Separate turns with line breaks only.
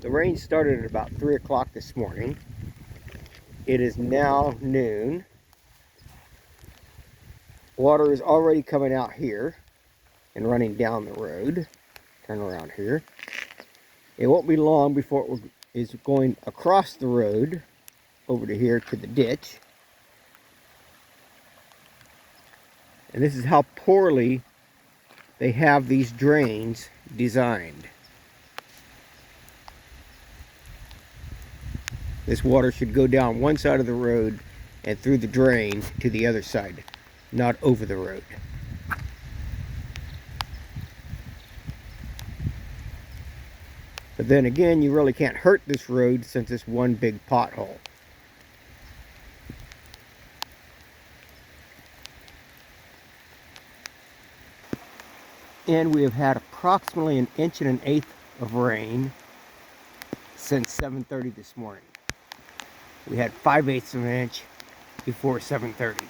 The rain started at about 3 o'clock this morning. It is now noon. Water is already coming out here and running down the road. Turn around here. It won't be long before it is going across the road over to here to the ditch. And this is how poorly they have these drains designed. This water should go down one side of the road and through the drain to the other side, not over the road. But then again, you really can't hurt this road since it's one big pothole. And we have had approximately 1.1 inches of rain since 7:30 this morning. We had 5/8 of an inch before 7:30.